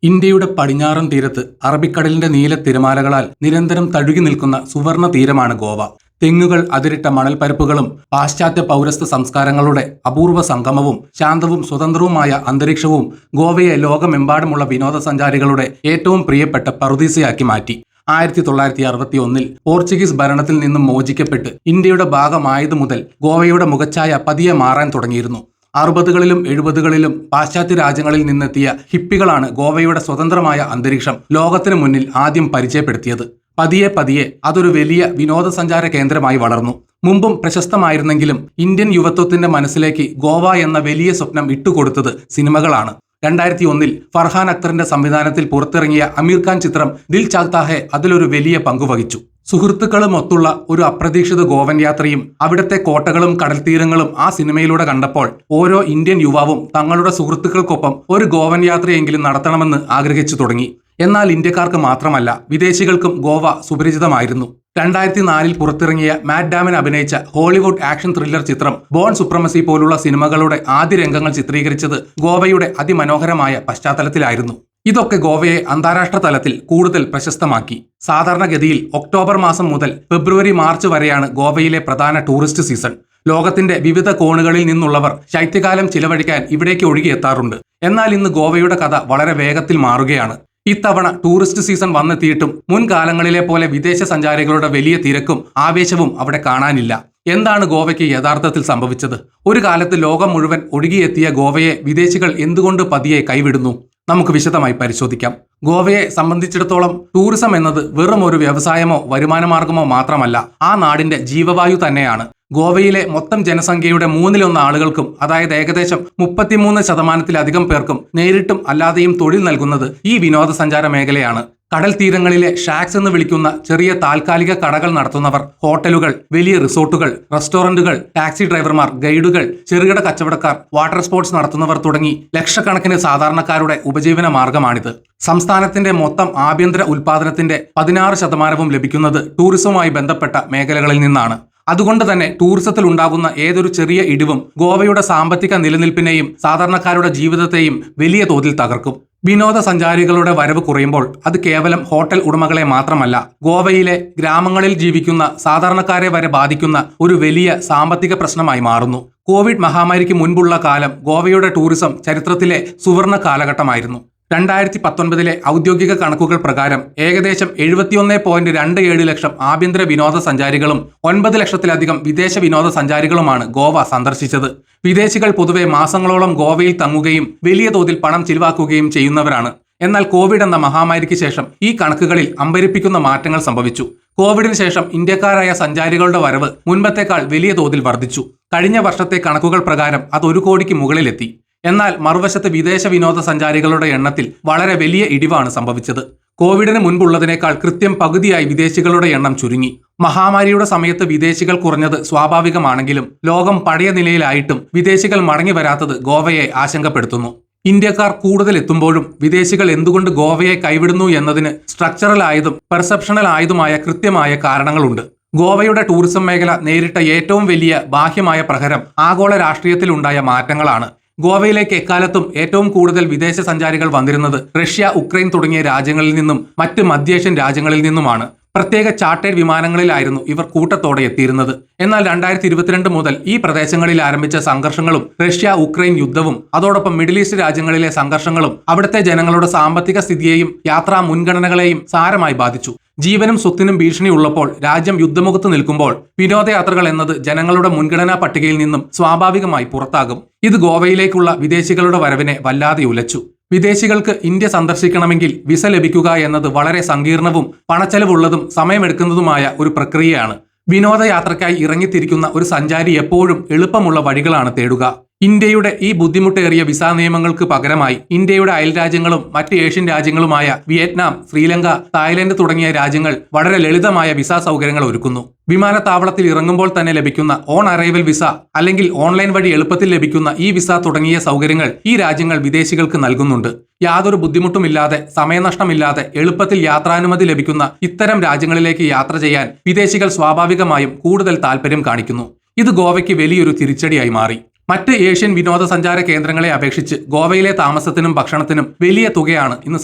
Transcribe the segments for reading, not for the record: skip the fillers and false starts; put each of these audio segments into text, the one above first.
ഇന്ത്യയുടെ പടിഞ്ഞാറൻ തീരത്ത് അറബിക്കടലിന്റെ നീല തിരമാലകളാൽ നിരന്തരം തഴുകി നിൽക്കുന്ന സുവർണ തീരമാണ് ഗോവ. തെങ്ങുകൾ അതിരിട്ട മണൽപ്പരപ്പുകളും പാശ്ചാത്യ പൗരസ്ത്യ സംസ്കാരങ്ങളുടെ അപൂർവ സംഗമവും ശാന്തവും സ്വതന്ത്രവുമായ അന്തരീക്ഷവും ഗോവയെ ലോകമെമ്പാടുമുള്ള വിനോദസഞ്ചാരികളുടെ ഏറ്റവും പ്രിയപ്പെട്ട പറുദീസയാക്കി മാറ്റി. 1961 പോർച്ചുഗീസ് ഭരണത്തിൽ നിന്നും മോചിക്കപ്പെട്ട് ഇന്ത്യയുടെ ഭാഗമായതു മുതൽ ഗോവയുടെ മുഖച്ഛായ പതിയെ മാറാൻ തുടങ്ങിയിരുന്നു. 60കളിലും 70കളിലും പാശ്ചാത്യ രാജ്യങ്ങളിൽ നിന്നെത്തിയ ഹിപ്പികളാണ് ഗോവയുടെ സ്വതന്ത്രമായ അന്തരീക്ഷം ലോകത്തിനു മുന്നിൽ ആദ്യം പരിചയപ്പെടുത്തിയത്. പതിയെ അതൊരു വലിയ വിനോദസഞ്ചാര കേന്ദ്രമായി വളർന്നു. മുമ്പും പ്രശസ്തമായിരുന്നെങ്കിലും ഇന്ത്യൻ യുവത്വത്തിന്റെ മനസ്സിലേക്ക് ഗോവ എന്ന വലിയ സ്വപ്നം ഇട്ടുകൊടുത്തത് സിനിമകളാണ്. 2001 ഫർഹാൻ അക്തറിന്റെ സംവിധാനത്തിൽ പുറത്തിറങ്ങിയ അമീർ ഖാൻ ചിത്രം ദിൽ ചാഹ്താ ഹൈ അതിലൊരു വലിയ പങ്കുവഹിച്ചു. സുഹൃത്തുക്കളുമൊത്തുള്ള ഒരു അപ്രതീക്ഷിത ഗോവൻ യാത്രയും അവിടുത്തെ കോട്ടകളും കടൽത്തീരങ്ങളും ആ സിനിമയിലൂടെ കണ്ടപ്പോൾ ഓരോ ഇന്ത്യൻ യുവാവും തങ്ങളുടെ സുഹൃത്തുക്കൾക്കൊപ്പം ഒരു ഗോവൻ യാത്രയെങ്കിലും നടത്തണമെന്ന് ആഗ്രഹിച്ചു തുടങ്ങി. എന്നാൽ ഇന്ത്യക്കാർക്ക് മാത്രമല്ല, വിദേശികൾക്കും ഗോവ സുപരിചിതമായിരുന്നു. 2004 പുറത്തിറങ്ങിയ മാറ്റ് ഡാമൻ അഭിനയിച്ച ഹോളിവുഡ് ആക്ഷൻ ത്രില്ലർ ചിത്രം ബോൺ സുപ്രമസി പോലുള്ള സിനിമകളുടെ ആദ്യ രംഗങ്ങൾ ചിത്രീകരിച്ചത് ഗോവയുടെ അതിമനോഹരമായ പശ്ചാത്തലത്തിലായിരുന്നു. ഇതൊക്കെ ഗോവയെ അന്താരാഷ്ട്ര തലത്തിൽ കൂടുതൽ പ്രശസ്തമാക്കി. സാധാരണഗതിയിൽ ഒക്ടോബർ മാസം മുതൽ ഫെബ്രുവരി മാർച്ച് വരെയാണ് ഗോവയിലെ പ്രധാന ടൂറിസ്റ്റ് സീസൺ. ലോകത്തിന്റെ വിവിധ കോണുകളിൽ നിന്നുള്ളവർ ശൈത്യകാലം ചിലവഴിക്കാൻ ഇവിടേക്ക് ഒഴുകിയെത്താറുണ്ട്. എന്നാൽ ഇന്ന് ഗോവയുടെ കഥ വളരെ വേഗത്തിൽ മാറുകയാണ്. ഇത്തവണ ടൂറിസ്റ്റ് സീസൺ വന്നെത്തിയിട്ടും മുൻകാലങ്ങളിലെ പോലെ വിദേശ സഞ്ചാരികളുടെ വലിയ തിരക്കും ആവേശവും അവിടെ കാണാനില്ല. എന്താണ് ഗോവയ്ക്ക് യഥാർത്ഥത്തിൽ സംഭവിച്ചത്? ഒരു കാലത്ത് ലോകം മുഴുവൻ ഒഴുകിയെത്തിയ ഗോവയെ വിദേശികൾ എന്തുകൊണ്ട് പതിയെ കൈവിടുന്നു? നമുക്ക് വിശദമായി പരിശോധിക്കാം. ഗോവയെ സംബന്ധിച്ചിടത്തോളം ടൂറിസം എന്നത് വെറും ഒരു വ്യവസായമോ വരുമാനമാർഗമോ മാത്രമല്ല, ആ നാടിന്റെ ജീവവായു തന്നെയാണ്. ഗോവയിലെ മൊത്തം ജനസംഖ്യയുടെ 1/3 ആളുകൾക്കും, അതായത് ഏകദേശം 33% പേർക്കും നേരിട്ടും അല്ലാതെയും തൊഴിൽ നൽകുന്നത് ഈ വിനോദസഞ്ചാര മേഖലയാണ്. കടൽ തീരങ്ങളിലെ ഷാക്സ് എന്ന് വിളിക്കുന്ന ചെറിയ താൽക്കാലിക കടകൾ നടത്തുന്നവർ, ഹോട്ടലുകൾ, വലിയ റിസോർട്ടുകൾ, റെസ്റ്റോറന്റുകൾ, ടാക്സി ഡ്രൈവർമാർ, ഗൈഡുകൾ, ചെറുകിട കച്ചവടക്കാർ, വാട്ടർ സ്പോർട്സ് നടത്തുന്നവർ തുടങ്ങി ലക്ഷക്കണക്കിന് സാധാരണക്കാരുടെ ഉപജീവന മാർഗമാണിത്. സംസ്ഥാനത്തിന്റെ മൊത്തം ആഭ്യന്തര ഉൽപാദനത്തിന്റെ 16% ലഭിക്കുന്നത് ടൂറിസവുമായി ബന്ധപ്പെട്ട മേഖലകളിൽ നിന്നാണ്. അതുകൊണ്ട് തന്നെ ടൂറിസത്തിൽ ഉണ്ടാകുന്ന ഏതൊരു ചെറിയ ഇടിവും ഗോവയുടെ സാമ്പത്തിക നിലനിൽപ്പിനെയും സാധാരണക്കാരുടെ ജീവിതത്തെയും വലിയ തോതിൽ തകർക്കും. വിനോദസഞ്ചാരികളുടെ വരവ് കുറയുമ്പോൾ അത് കേവലം ഹോട്ടൽ ഉടമകളെ മാത്രമല്ല, ഗോവയിലെ ഗ്രാമങ്ങളിൽ ജീവിക്കുന്ന സാധാരണക്കാരെ വരെ ബാധിക്കുന്ന ഒരു വലിയ സാമ്പത്തിക പ്രശ്നമായി മാറുന്നു. കോവിഡ് മഹാമാരിക്ക് മുൻപുള്ള കാലം ഗോവയുടെ ടൂറിസം ചരിത്രത്തിലെ സുവർണ കാലഘട്ടമായിരുന്നു. 2019 ഔദ്യോഗിക കണക്കുകൾ പ്രകാരം ഏകദേശം 71.27 ലക്ഷം ആഭ്യന്തര വിനോദസഞ്ചാരികളും 9 ലക്ഷത്തിലധികം വിദേശ വിനോദസഞ്ചാരികളുമാണ് ഗോവ സന്ദർശിച്ചത്. വിദേശികൾ പൊതുവെ മാസങ്ങളോളം ഗോവയിൽ തങ്ങുകയും വലിയ തോതിൽ പണം ചിലവാക്കുകയും ചെയ്യുന്നവരാണ്. എന്നാൽ കോവിഡ് എന്ന മഹാമാരിക്ക് ശേഷം ഈ കണക്കുകളിൽ അമ്പരിപ്പിക്കുന്ന മാറ്റങ്ങൾ സംഭവിച്ചു. കോവിഡിന് ശേഷം ഇന്ത്യക്കാരായ സഞ്ചാരികളുടെ വരവ് മുൻപത്തേക്കാൾ വലിയ തോതിൽ വർദ്ധിച്ചു. കഴിഞ്ഞ വർഷത്തെ കണക്കുകൾ പ്രകാരം അത് 1 കോടിക്ക് മുകളിലെത്തി. എന്നാൽ മറുവശത്ത് വിദേശ വിനോദസഞ്ചാരികളുടെ എണ്ണത്തിൽ വളരെ വലിയ ഇടിവാണ് സംഭവിച്ചത്. കോവിഡിന് മുൻപുള്ളതിനേക്കാൾ കൃത്യം പകുതിയായി വിദേശികളുടെ എണ്ണം ചുരുങ്ങി. മഹാമാരിയുടെ സമയത്ത് വിദേശികൾ കുറഞ്ഞത് സ്വാഭാവികമാണെങ്കിലും ലോകം പഴയ നിലയിലായിട്ടും വിദേശികൾ മടങ്ങി വരാത്തത് ഗോവയെ ആശങ്കപ്പെടുത്തുന്നു. ഇന്ത്യക്കാർ കൂടുതൽ എത്തുമ്പോഴും വിദേശികൾ എന്തുകൊണ്ട് ഗോവയെ കൈവിടുന്നു എന്നതിന് സ്ട്രക്ചറൽ ആയതും പെർസെപ്ഷണൽ ആയതുമായ കൃത്യമായ കാരണങ്ങളുണ്ട്. ഗോവയുടെ ടൂറിസം മേഖല നേരിട്ട ഏറ്റവും വലിയ ബാഹ്യമായ പ്രഹരം ആഗോള രാഷ്ട്രീയത്തിലുണ്ടായ മാറ്റങ്ങളാണ്. ഗോവയിലേക്ക് എക്കാലത്തും ഏറ്റവും കൂടുതൽ വിദേശ സഞ്ചാരികൾ വന്നിരുന്നത് റഷ്യ, ഉക്രൈൻ തുടങ്ങിയ രാജ്യങ്ങളിൽ നിന്നും മറ്റ് മധ്യേഷ്യൻ രാജ്യങ്ങളിൽ നിന്നുമാണ്. പ്രത്യേക ചാർട്ടേഡ് വിമാനങ്ങളിലായിരുന്നു ഇവർ കൂട്ടത്തോടെ എത്തിയിരുന്നത്. എന്നാൽ 2022 മുതൽ ഈ പ്രദേശങ്ങളിൽ ആരംഭിച്ച സംഘർഷങ്ങളും റഷ്യ ഉക്രൈൻ യുദ്ധവും അതോടൊപ്പം മിഡിൽ ഈസ്റ്റ് രാജ്യങ്ങളിലെ സംഘർഷങ്ങളും അവിടുത്തെ ജനങ്ങളുടെ സാമ്പത്തിക സ്ഥിതിയെയും യാത്രാ മുൻഗണനകളെയും സാരമായി ബാധിച്ചു. ജീവനും സ്വത്തിനും ഭീഷണി ഉള്ളപ്പോൾ, രാജ്യം യുദ്ധമുഖത്ത് നിൽക്കുമ്പോൾ വിനോദയാത്രകൾ എന്നത് ജനങ്ങളുടെ മുൻഗണനാ പട്ടികയിൽ നിന്നും സ്വാഭാവികമായി പുറത്താകും. ഇത് ഗോവയിലേക്കുള്ള വിദേശികളുടെ വരവിനെ വല്ലാതെ ഉലച്ചു. വിദേശികൾക്ക് ഇന്ത്യ സന്ദർശിക്കണമെങ്കിൽ വിസ ലഭിക്കുക എന്നത് വളരെ സങ്കീർണവും പണച്ചെലവുള്ളതും സമയമെടുക്കുന്നതുമായ ഒരു പ്രക്രിയയാണ്. വിനോദയാത്രയ്ക്കായി ഇറങ്ങിത്തിരിക്കുന്ന ഒരു സഞ്ചാരി എപ്പോഴും എളുപ്പമുള്ള വഴികളാണ് തേടുക. ഇന്ത്യയുടെ ഈ ബുദ്ധിമുട്ടേറിയ വിസാ നിയമങ്ങൾക്ക് പകരമായി ഇന്ത്യയുടെ അയൽരാജ്യങ്ങളും മറ്റ് ഏഷ്യൻ രാജ്യങ്ങളുമായ വിയറ്റ്നാം, ശ്രീലങ്ക, തായ്ലൻഡ് തുടങ്ങിയ രാജ്യങ്ങൾ വളരെ ലളിതമായ വിസാ സൗകര്യങ്ങൾ ഒരുക്കുന്നു. വിമാനത്താവളത്തിൽ ഇറങ്ങുമ്പോൾ തന്നെ ലഭിക്കുന്ന ഓൺ അറൈവൽ വിസ അല്ലെങ്കിൽ ഓൺലൈൻ വഴി എളുപ്പത്തിൽ ലഭിക്കുന്ന ഈ വിസ തുടങ്ങിയ സൗകര്യങ്ങൾ ഈ രാജ്യങ്ങൾ വിദേശികൾക്ക് നൽകുന്നുണ്ട്. യാതൊരു ബുദ്ധിമുട്ടുമില്ലാതെ, സമയനഷ്ടമില്ലാതെ എളുപ്പത്തിൽ യാത്രാനുമതി ലഭിക്കുന്ന ഇത്തരം രാജ്യങ്ങളിലേക്ക് യാത്ര ചെയ്യാൻ വിദേശികൾ സ്വാഭാവികമായും കൂടുതൽ താല്പര്യം കാണിക്കുന്നു. ഇത് ഗോവയ്ക്ക് വലിയൊരു തിരിച്ചടിയായി മാറി. മറ്റ് ഏഷ്യൻ വിനോദസഞ്ചാര കേന്ദ്രങ്ങളെ അപേക്ഷിച്ച് ഗോവയിലെ താമസത്തിനും ഭക്ഷണത്തിനും വലിയ തുകയാണ് ഇന്ന്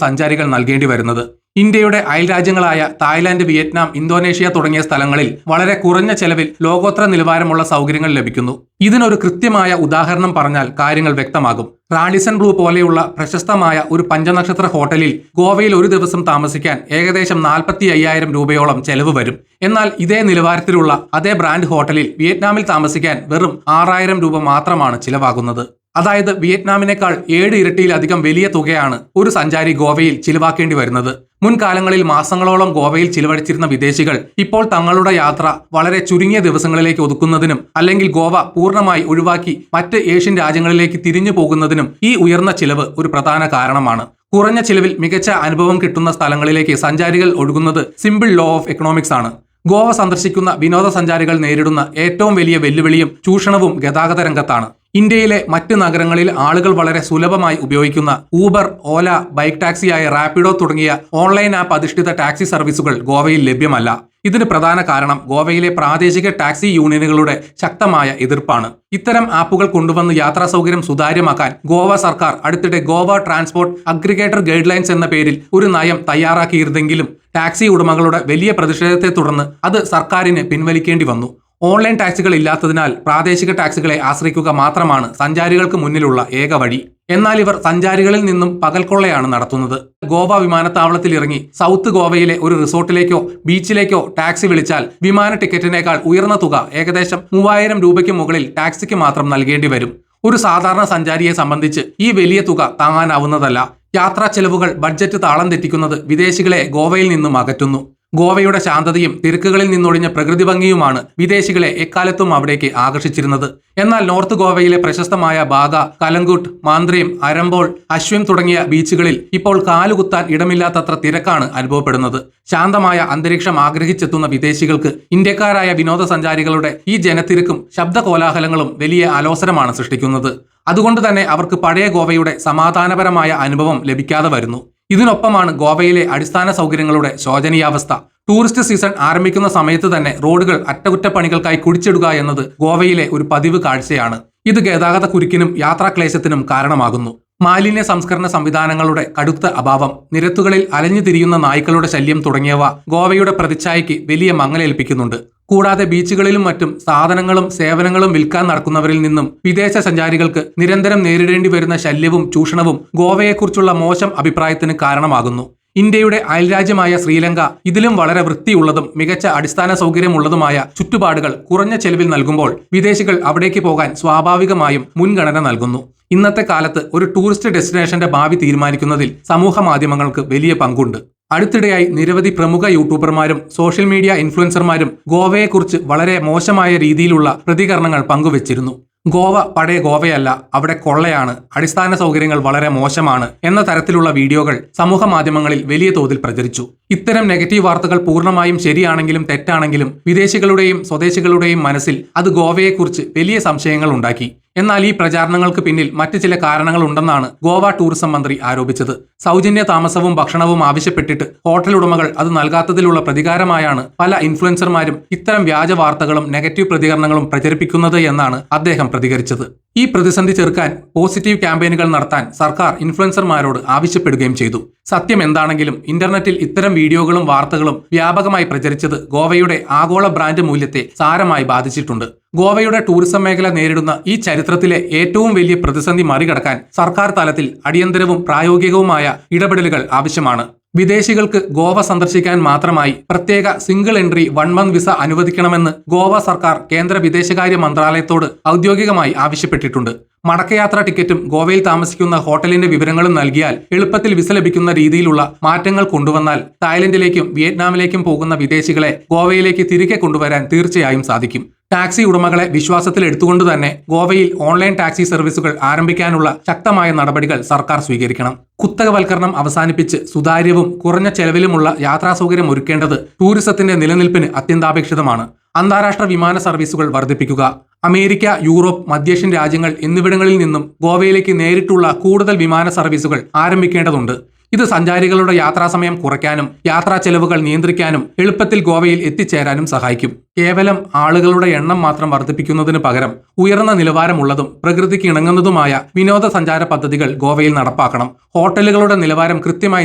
സഞ്ചാരികൾ നൽകേണ്ടി വരുന്നത്. ഇന്ത്യയുടെ അയൽരാജ്യങ്ങളായ തായ്ലാന്റ്, വിയറ്റ്നാം, ഇന്തോനേഷ്യ തുടങ്ങിയ സ്ഥലങ്ങളിൽ വളരെ കുറഞ്ഞ ചെലവിൽ ലോകോത്തര നിലവാരമുള്ള സൗകര്യങ്ങൾ ലഭിക്കുന്നു. ഇതിനൊരു കൃത്യമായ ഉദാഹരണം പറഞ്ഞാൽ കാര്യങ്ങൾ വ്യക്തമാകും. റാഡിസൺ ബ്ലൂ പോലെയുള്ള പ്രശസ്തമായ ഒരു പഞ്ചനക്ഷത്ര ഹോട്ടലിൽ ഗോവയിൽ ഒരു ദിവസം താമസിക്കാൻ ഏകദേശം 45,000 രൂപയോളം ചെലവ് വരും. എന്നാൽ ഇതേ നിലവാരത്തിലുള്ള അതേ ബ്രാൻഡ് ഹോട്ടലിൽ വിയറ്റ്നാമിൽ താമസിക്കാൻ വെറും 6,000 രൂപ മാത്രമാണ് ചിലവാകുന്നത്. അതായത് വിയറ്റ്നാമിനേക്കാൾ 7 ഇരട്ടിയിലധികം വലിയ തുകയാണ് ഒരു സഞ്ചാരി ഗോവയിൽ ചിലവാക്കേണ്ടി വരുന്നത്. മുൻകാലങ്ങളിൽ മാസങ്ങളോളം ഗോവയിൽ ചിലവഴിച്ചിരുന്ന വിദേശികൾ ഇപ്പോൾ തങ്ങളുടെ യാത്ര വളരെ ചുരുങ്ങിയ ദിവസങ്ങളിലേക്ക് ഒതുക്കുന്നതിനും അല്ലെങ്കിൽ ഗോവ പൂർണ്ണമായി ഒഴിവാക്കി മറ്റ് ഏഷ്യൻ രാജ്യങ്ങളിലേക്ക് തിരിഞ്ഞു പോകുന്നതിനും ഈ ഉയർന്ന ചിലവ് ഒരു പ്രധാന കാരണമാണ്. കുറഞ്ഞ ചിലവിൽ മികച്ച അനുഭവം കിട്ടുന്ന സ്ഥലങ്ങളിലേക്ക് സഞ്ചാരികൾ ഒഴുകുന്നത് സിമ്പിൾ ലോ ഓഫ് എക്കണോമിക്സ് ആണ്. ഗോവ സന്ദർശിക്കുന്ന വിനോദസഞ്ചാരികൾ നേരിടുന്ന ഏറ്റവും വലിയ വെല്ലുവിളിയും ചൂഷണവും ഗതാഗത രംഗത്താണ്. ഇന്ത്യയിലെ മറ്റ് നഗരങ്ങളിൽ ആളുകൾ വളരെ സുലഭമായി ഉപയോഗിക്കുന്ന ഊബർ, ഓല, ബൈക്ക് ടാക്സിയായ റാപ്പിഡോ തുടങ്ങിയ ഓൺലൈൻ ആപ്പ് അധിഷ്ഠിത ടാക്സി സർവീസുകൾ ഗോവയിൽ ലഭ്യമല്ല. ഇതിന് പ്രധാന കാരണം ഗോവയിലെ പ്രാദേശിക ടാക്സി യൂണിയനുകളുടെ ശക്തമായ എതിർപ്പാണ്. ഇത്തരം ആപ്പുകൾ കൊണ്ടുവന്ന് യാത്രാ സൗകര്യം സുതാര്യമാക്കാൻ ഗോവ സർക്കാർ അടുത്തിടെ Goa transport aggregator guide lines എന്ന പേരിൽ ഒരു നയം തയ്യാറാക്കിയിരുന്നെങ്കിലും ടാക്സി ഉടമകളുടെ വലിയ പ്രതിഷേധത്തെ തുടർന്ന് അത് സർക്കാരിന് പിൻവലിക്കേണ്ടി വന്നു. ഓൺലൈൻ ടാക്സികൾ ഇല്ലാത്തതിനാൽ പ്രാദേശിക ടാക്സികളെ ആശ്രയിക്കുക മാത്രമാണ് സഞ്ചാരികൾക്ക് മുന്നിലുള്ള ഏക വഴി. എന്നാൽ ഇവർ സഞ്ചാരികളിൽ നിന്നും പകൽക്കൊള്ളയാണ് നടത്തുന്നത്. ഗോവ വിമാനത്താവളത്തിൽ ഇറങ്ങി സൗത്ത് ഗോവയിലെ ഒരു റിസോർട്ടിലേക്കോ ബീച്ചിലേക്കോ ടാക്സി വിളിച്ചാൽ വിമാന ടിക്കറ്റിനേക്കാൾ ഉയർന്ന തുക ഏകദേശം 3,000 രൂപയ്ക്ക് മുകളിൽ ടാക്സിക്ക് മാത്രം നൽകേണ്ടി വരും. ഒരു സാധാരണ സഞ്ചാരിയെ സംബന്ധിച്ച് ഈ വലിയ തുക താങ്ങാനാവുന്നതല്ല. യാത്രാ ചെലവുകൾ ബഡ്ജറ്റ് താളം തെറ്റിക്കുന്നത് വിദേശികളെ ഗോവയിൽ നിന്നും അകറ്റുന്നു. ഗോവയുടെ ശാന്തതയും തിരക്കുകളിൽ നിന്നൊഴിഞ്ഞ പ്രകൃതി ഭംഗിയുമാണ് വിദേശികളെ എക്കാലത്തും അവിടേക്ക് ആകർഷിച്ചിരുന്നത്. എന്നാൽ നോർത്ത് ഗോവയിലെ പ്രശസ്തമായ ബാഗ, കലങ്കുട്ട്, മാന്ത്രേം, അരമ്പോൾ, അശ്വിം തുടങ്ങിയ ബീച്ചുകളിൽ ഇപ്പോൾ കാലുകുത്താൻ ഇടമില്ലാത്തത്ര തിരക്കാണ് അനുഭവപ്പെടുന്നത്. ശാന്തമായ അന്തരീക്ഷം ആഗ്രഹിച്ചെത്തുന്ന വിദേശികൾക്ക് ഇന്ത്യക്കാരായ വിനോദസഞ്ചാരികളുടെ ഈ ജനത്തിരക്കും ശബ്ദ കോലാഹലങ്ങളും വലിയ അലോസരമാണ് സൃഷ്ടിക്കുന്നത്. അതുകൊണ്ട് തന്നെ അവർക്ക് പഴയ ഗോവയുടെ സമാധാനപരമായ അനുഭവം ലഭിക്കാതെ വരുന്നു. ഇതിനൊപ്പമാണ് ഗോവയിലെ അടിസ്ഥാന സൗകര്യങ്ങളുടെ ശോചനീയാവസ്ഥ. ടൂറിസ്റ്റ് സീസൺ ആരംഭിക്കുന്ന സമയത്ത് തന്നെ റോഡുകൾ അറ്റകുറ്റപ്പണികൾക്കായി കുഴിച്ചിടുക എന്നത് ഗോവയിലെ ഒരു പതിവ് കാഴ്ചയാണ്. ഇത് ഗതാഗത കുരുക്കിനും യാത്രാക്ലേശത്തിനും കാരണമാകുന്നു. മാലിന്യ സംസ്കരണ സംവിധാനങ്ങളുടെ കടുത്ത അഭാവം, നിരത്തുകളിൽ അലഞ്ഞു തിരിയുന്ന നായ്ക്കളുടെ ശല്യം തുടങ്ങിയവ ഗോവയുടെ പ്രതിച്ഛായയ്ക്ക് വലിയ മങ്ങലേൽപ്പിക്കുന്നുണ്ട്. കൂടാതെ ബീച്ചുകളിലും മറ്റും സാധനങ്ങളും സേവനങ്ങളും വിൽക്കാൻ നടക്കുന്നവരിൽ നിന്നും വിദേശ സഞ്ചാരികൾക്ക് നിരന്തരം നേരിടേണ്ടി വരുന്ന ശല്യവും ചൂഷണവും ഗോവയെക്കുറിച്ചുള്ള മോശം അഭിപ്രായത്തിന് കാരണമാകുന്നു. ഇന്ത്യയുടെ അയൽരാജ്യമായ ശ്രീലങ്ക ഇതിലും വളരെ വൃത്തിയുള്ളതും മികച്ച അടിസ്ഥാന സൗകര്യമുള്ളതുമായ ചുറ്റുപാടുകൾ കുറഞ്ഞ ചെലവിൽ നൽകുമ്പോൾ വിദേശികൾ അവിടേക്ക് പോകാൻ സ്വാഭാവികമായും മുൻഗണന നൽകുന്നു. ഇന്നത്തെ കാലത്ത് ഒരു ടൂറിസ്റ്റ് ഡെസ്റ്റിനേഷന്റെ ഭാവി തീരുമാനിക്കുന്നതിൽ സമൂഹ മാധ്യമങ്ങൾക്ക് വലിയ പങ്കുണ്ട്. അടുത്തിടെയായി നിരവധി പ്രമുഖ യൂട്യൂബർമാരും സോഷ്യൽ മീഡിയ ഇൻഫ്ലുവൻസർമാരും ഗോവയെക്കുറിച്ച് വളരെ മോശമായ രീതിയിലുള്ള പ്രതികരണങ്ങൾ പങ്കുവച്ചിരുന്നു. ഗോവ പഴയ ഗോവയല്ല, അവിടെ കൊള്ളയാണ്, അടിസ്ഥാന സൗകര്യങ്ങൾ വളരെ മോശമാണ് എന്ന തരത്തിലുള്ള വീഡിയോകൾ സമൂഹ മാധ്യമങ്ങളിൽ വലിയ തോതിൽ പ്രചരിച്ചു. ഇത്തരം നെഗറ്റീവ് വാർത്തകൾ പൂർണ്ണമായും ശരിയാണെങ്കിലും തെറ്റാണെങ്കിലും വിദേശികളുടെയും സ്വദേശികളുടെയും മനസ്സിൽ അത് ഗോവയെക്കുറിച്ച് വലിയ സംശയങ്ങൾ ഉണ്ടാക്കി. എന്നാൽ ഈ പ്രചാരണങ്ങൾക്ക് പിന്നിൽ മറ്റ് ചില കാരണങ്ങളുണ്ടെന്നാണ് ഗോവ ടൂറിസം മന്ത്രി ആരോപിച്ചത്. സൗജന്യ താമസവും ഭക്ഷണവും ആവശ്യപ്പെട്ടിട്ട് ഹോട്ടൽ ഉടമകൾ അത് നൽകാത്തതിലുള്ള പ്രതികാരമായാണ് പല ഇൻഫ്ലുവൻസർമാരും ഇത്തരം വ്യാജ വാർത്തകളും നെഗറ്റീവ് പ്രതികരണങ്ങളും പ്രചരിപ്പിക്കുന്നത് എന്നാണ് അദ്ദേഹം പ്രതികരിച്ചത്. ഈ പ്രതിസന്ധി ചെറുക്കാൻ പോസിറ്റീവ് ക്യാമ്പയിനുകൾ നടത്താൻ സർക്കാർ ഇൻഫ്ലുവൻസർമാരോട് ആവശ്യപ്പെടുകയും ചെയ്തു. സത്യം എന്താണെങ്കിലും ഇന്റർനെറ്റിൽ ഇത്തരം വീഡിയോകളും വാർത്തകളും വ്യാപകമായി പ്രചരിച്ചത് ഗോവയുടെ ആഗോള ബ്രാൻഡ് മൂല്യത്തെ സാരമായി ബാധിച്ചിട്ടുണ്ട്. ഗോവയുടെ ടൂറിസം മേഖല നേരിടുന്ന ഈ ചരിത്രത്തിലെ ഏറ്റവും വലിയ പ്രതിസന്ധി മറികടക്കാൻ സർക്കാർ തലത്തിൽ അടിയന്തരവും പ്രായോഗികവുമായ ഇടപെടലുകൾ ആവശ്യമാണ്. വിദേശികൾക്ക് ഗോവ സന്ദർശിക്കാൻ മാത്രമായി പ്രത്യേക സിംഗിൾ എൻട്രി 1 മന്ത് വിസ അനുവദിക്കണമെന്ന് ഗോവ സർക്കാർ കേന്ദ്ര വിദേശകാര്യ മന്ത്രാലയത്തോട് ഔദ്യോഗികമായി ആവശ്യപ്പെട്ടിട്ടുണ്ട്. മടക്കയാത്രാ ടിക്കറ്റും ഗോവയിൽ താമസിക്കുന്ന ഹോട്ടലിന്റെ വിവരങ്ങളും നൽകിയാൽ എളുപ്പത്തിൽ വിസ ലഭിക്കുന്ന രീതിയിലുള്ള മാറ്റങ്ങൾ കൊണ്ടുവന്നാൽ തായ്ലൻഡിലേക്കും വിയറ്റ്നാമിലേക്കും പോകുന്ന വിദേശികളെ ഗോവയിലേക്ക് തിരികെ കൊണ്ടുവരാൻ തീർച്ചയായും സാധിക്കും. ടാക്സി ഉടമകളെ വിശ്വാസത്തിൽ എടുത്തുകൊണ്ട് തന്നെ ഗോവയിൽ ഓൺലൈൻ ടാക്സി സർവീസുകൾ ആരംഭിക്കാനുള്ള ശക്തമായ നടപടികൾ സർക്കാർ സ്വീകരിക്കണം. കുത്തകവൽക്കരണം അവസാനിപ്പിച്ച് സുതാര്യവും കുറഞ്ഞ ചെലവിലുമുള്ള യാത്രാ സൗകര്യം ഒരുക്കേണ്ടത് ടൂറിസത്തിന്റെ നിലനിൽപ്പിന് അത്യന്താപേക്ഷിതമാണ്. അന്താരാഷ്ട്ര വിമാന സർവീസുകൾ വർദ്ധിപ്പിക്കുക. അമേരിക്ക, യൂറോപ്പ്, മധ്യേഷ്യൻ രാജ്യങ്ങൾ എന്നിവിടങ്ങളിൽ നിന്നും ഗോവയിലേക്ക് നേരിട്ടുള്ള കൂടുതൽ വിമാന സർവീസുകൾ ആരംഭിക്കേണ്ടതുണ്ട്. ഇത് സഞ്ചാരികളുടെ യാത്രാസമയം കുറയ്ക്കാനും യാത്രാ ചെലവുകൾ നിയന്ത്രിക്കാനും എളുപ്പത്തിൽ ഗോവയിൽ എത്തിച്ചേരാനും സഹായിക്കും. കേവലം ആളുകളുടെ എണ്ണം മാത്രം വർദ്ധിപ്പിക്കുന്നതിന് പകരം ഉയർന്ന നിലവാരമുള്ളതും പ്രകൃതിക്ക് ഇണങ്ങുന്നതുമായ വിനോദസഞ്ചാര പദ്ധതികൾ ഗോവയിൽ നടപ്പാക്കണം. ഹോട്ടലുകളുടെ നിലവാരം കൃത്യമായി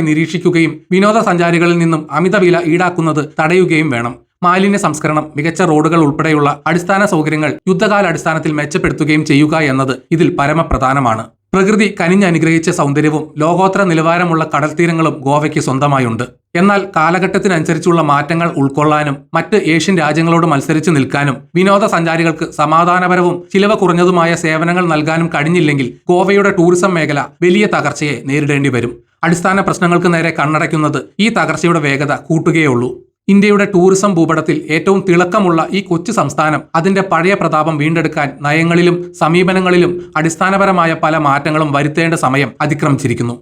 നിരീക്ഷിക്കുകയും വിനോദസഞ്ചാരികളിൽ നിന്നും അമിത വില ഈടാക്കുന്നത് തടയുകയും വേണം. മാലിന്യ സംസ്കരണം, മികച്ച റോഡുകൾ ഉൾപ്പെടെയുള്ള അടിസ്ഥാന സൗകര്യങ്ങൾ യുദ്ധകാലാടിസ്ഥാനത്തിൽ മെച്ചപ്പെടുത്തുകയും ചെയ്യുക എന്നത് ഇതിൽ പരമപ്രധാനമാണ്. പ്രകൃതി കനിഞ്ഞനുഗ്രഹിച്ച സൗന്ദര്യവും ലോകോത്തര നിലവാരമുള്ള കടൽത്തീരങ്ങളും ഗോവയ്ക്ക് സ്വന്തമായുണ്ട്. എന്നാൽ കാലഘട്ടത്തിനനുസരിച്ചുള്ള മാറ്റങ്ങൾ ഉൾക്കൊള്ളാനും മറ്റ് ഏഷ്യൻ രാജ്യങ്ങളോട് മത്സരിച്ച് നിൽക്കാനും വിനോദസഞ്ചാരികൾക്ക് സമാധാനപരവും ചിലവ് കുറഞ്ഞതുമായ സേവനങ്ങൾ നൽകാനും കഴിഞ്ഞില്ലെങ്കിൽ ഗോവയുടെ ടൂറിസം മേഖല വലിയ തകർച്ചയെ നേരിടേണ്ടി വരും. അടിസ്ഥാന പ്രശ്നങ്ങൾക്ക് നേരെ കണ്ണടയ്ക്കുന്നത് ഈ തകർച്ചയുടെ വേഗത കൂട്ടുകയുള്ളൂ. ഇന്ത്യയുടെ ടൂറിസം ഭൂപടത്തിൽ ഏറ്റവും തിളക്കമുള്ള ഈ കൊച്ചു സംസ്ഥാനം അതിന്റെ പഴയ പ്രതാപം വീണ്ടെടുക്കാൻ നയങ്ങളിലും സമീപനങ്ങളിലും അടിസ്ഥാനപരമായ പല മാറ്റങ്ങളും വരുത്തേണ്ട സമയം അതിക്രമിച്ചിരിക്കുന്നു.